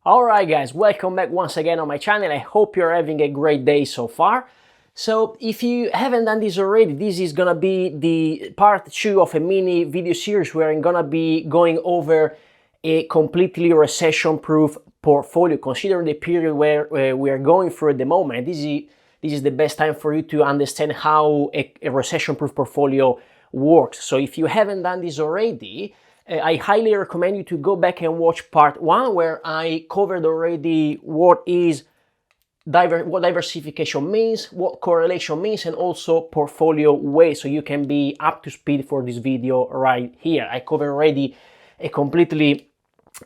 Alright guys, welcome back once again on my channel. I hope you're having a great day so far. So if you haven't done this already, this is gonna be the part 2 of a mini video series where I'm gonna be going over a completely recession-proof portfolio. Considering the period where we are going through at the moment, this is the best time for you to understand how a recession-proof portfolio works. So if you haven't done this already, I highly recommend you to go back and watch part 1, where I covered already what diversification means, what correlation means, and also portfolio weight, so you can be up to speed for this video right here. I covered already a completely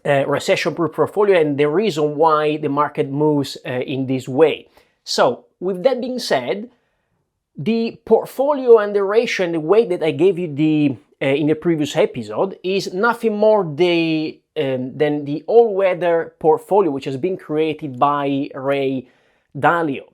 recession-proof portfolio and the reason why the market moves in this way. So with that being said, the portfolio and the ratio and the weight that I gave you in the previous episode is nothing more than the all-weather portfolio, which has been created by Ray Dalio.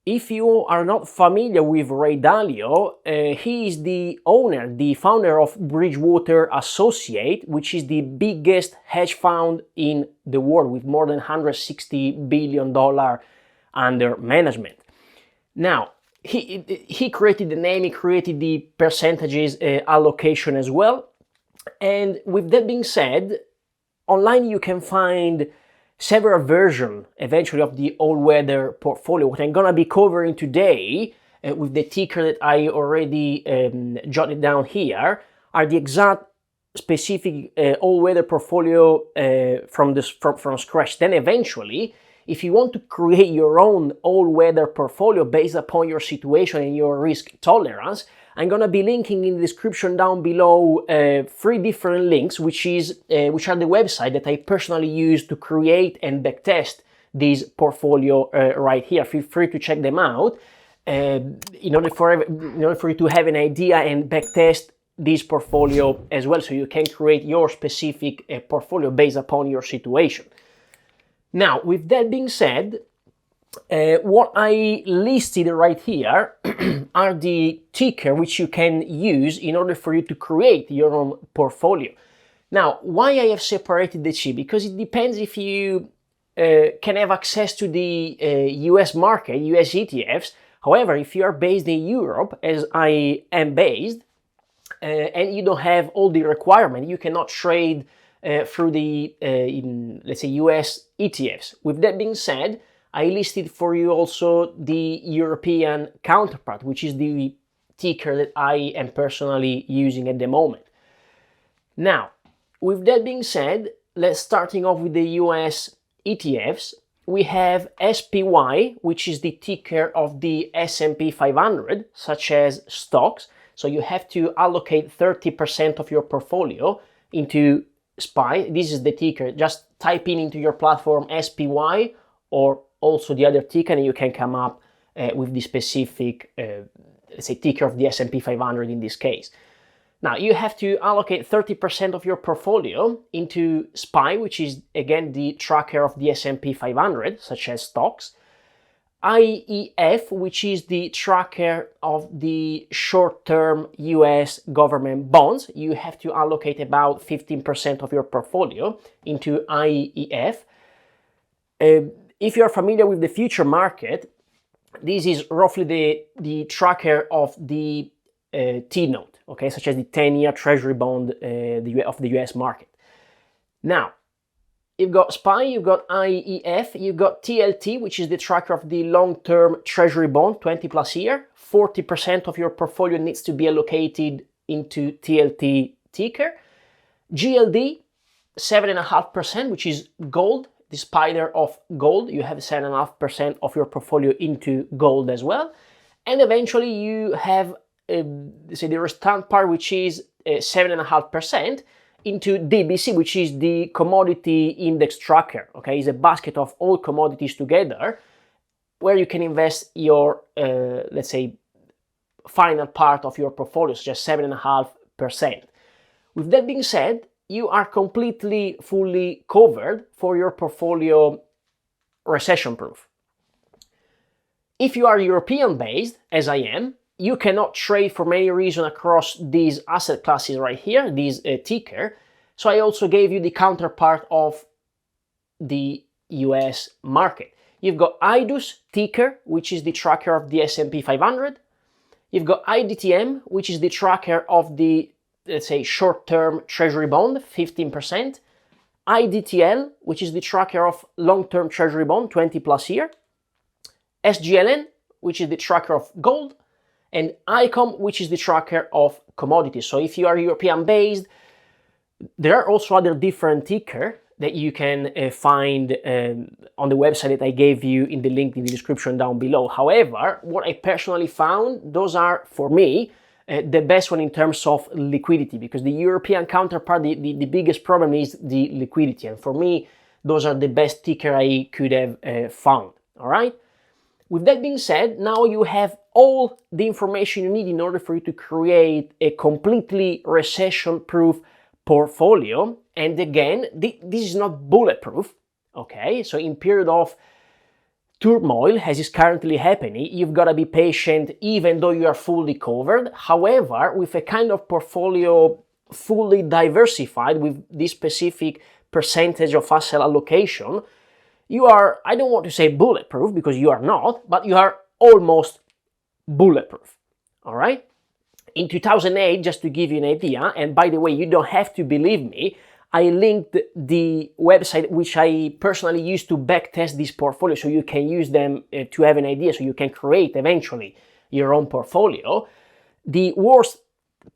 If you are not familiar with Ray Dalio, he is the owner, the founder of Bridgewater Associates, which is the biggest hedge fund in the world with more than $160 billion under management. Now, he created the name, he created the percentages allocation as well. And with that being said, online you can find several versions eventually of the all-weather portfolio. What I'm gonna be covering today with the ticker that I already jotted down here are the exact specific all-weather portfolio from scratch. Then eventually, if you want to create your own all-weather portfolio based upon your situation and your risk tolerance, I'm gonna be linking in the description down below 3 different links, which are the website that I personally use to create and backtest this portfolio right here. Feel free to check them out in order for you to have an idea and backtest this portfolio as well, so you can create your specific portfolio based upon your situation. Now, with that being said, what I listed right here are the ticker which you can use in order for you to create your own portfolio. Now, why I have separated the two? Because it depends if you can have access to the US market, US ETFs. However, if you are based in Europe, as I am based, and you don't have all the requirements, you cannot trade through the, let's say, US ETFs. With that being said, I listed for you also the European counterpart, which is the ticker that I am personally using at the moment. Now, with that being said, let's starting off with the US ETFs. We have SPY, which is the ticker of the S&P 500, such as stocks. So you have to allocate 30% of your portfolio into SPY. This is the ticker. Just type into your platform SPY or also the other ticker, and you can come up with the specific, let's say, ticker of the S&P 500 in this case. Now, you have to allocate 30% of your portfolio into SPY, which is, again, the tracker of the S&P 500, such as stocks. IEF, which is the tracker of the short-term US government bonds. You have to allocate about 15% of your portfolio into IEF. If you're familiar with the future market, this is roughly the tracker of the T-note, okay, such as the 10-year Treasury bond of the US market. Now, you've got SPY, you've got IEF, you've got TLT, which is the tracker of the long-term Treasury bond, 20 plus year. 40% of your portfolio needs to be allocated into TLT ticker. GLD, 7.5%, which is gold, the spider of gold. You have 7.5% of your portfolio into gold as well. And eventually you have, say, the restant part, which is 7.5%. into DBC, which is the commodity index tracker, okay? It's a basket of all commodities together where you can invest your, let's say, final part of your portfolio, so just 7.5%. With that being said, you are completely, fully covered for your portfolio recession-proof. If you are European-based, as I am, you cannot trade for many reasons across these asset classes right here, these ticker. So I also gave you the counterpart of the US market. You've got IDUS ticker, which is the tracker of the S&P 500. You've got IDTM, which is the tracker of the, let's say, short-term treasury bond, 15%. IDTL, which is the tracker of long-term treasury bond, 20 plus year. SGLN, which is the tracker of gold. And ICOM, which is the tracker of commodities. So if you are European-based, there are also other different ticker that you can find on the website that I gave you in the link in the description down below. However, what I personally found, those are, for me, the best one in terms of liquidity, because the European counterpart, the biggest problem is the liquidity. And for me, those are the best ticker I could have found, all right? With that being said, now you have all the information you need in order for you to create a completely recession-proof portfolio. And again, this is not bulletproof, okay? So in period of turmoil, as is currently happening, you've got to be patient even though you are fully covered. However, with a kind of portfolio fully diversified with this specific percentage of asset allocation, you are, I don't want to say bulletproof because you are not, but you are almost bulletproof, all right? In 2008, just to give you an idea, and by the way, you don't have to believe me, I linked the website which I personally use to backtest this portfolio so you can use them to have an idea, so you can create eventually your own portfolio. The worst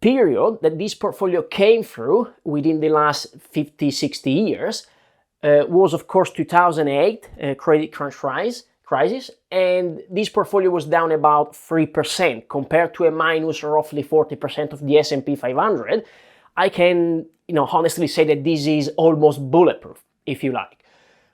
period that this portfolio came through within the last 50, 60 years was of course 2008 credit crunch crisis, and this portfolio was down about 3% compared to a minus roughly 40% of the S&P 500. I can, honestly say that this is almost bulletproof, if you like.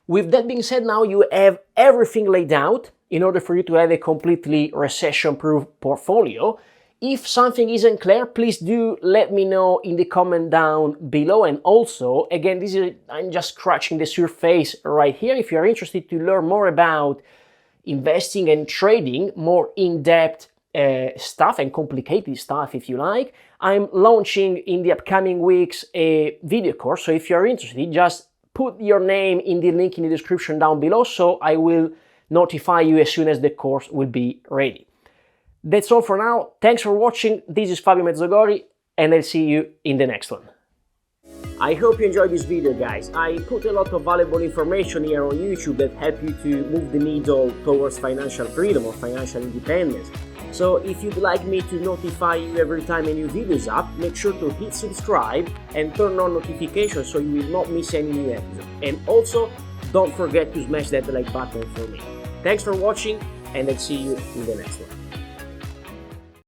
With that being said, now you have everything laid out in order for you to have a completely recession-proof portfolio. If something isn't clear, please do let me know in the comment down below. And also, again, I'm just scratching the surface right here. If you're interested to learn more about investing and trading, more in-depth stuff and complicated stuff, if you like, I'm launching in the upcoming weeks a video course. So if you're interested, just put your name in the link in the description down below, so I will notify you as soon as the course will be ready. That's all for now. Thanks for watching. This is Fabio Mezzogori, and I'll see you in the next one. I hope you enjoyed this video, guys. I put a lot of valuable information here on YouTube that help you to move the needle towards financial freedom or financial independence. So if you'd like me to notify you every time a new video is up, make sure to hit subscribe and turn on notifications so you will not miss any new episode. And also, don't forget to smash that like button for me. Thanks for watching, and I'll see you in the next one.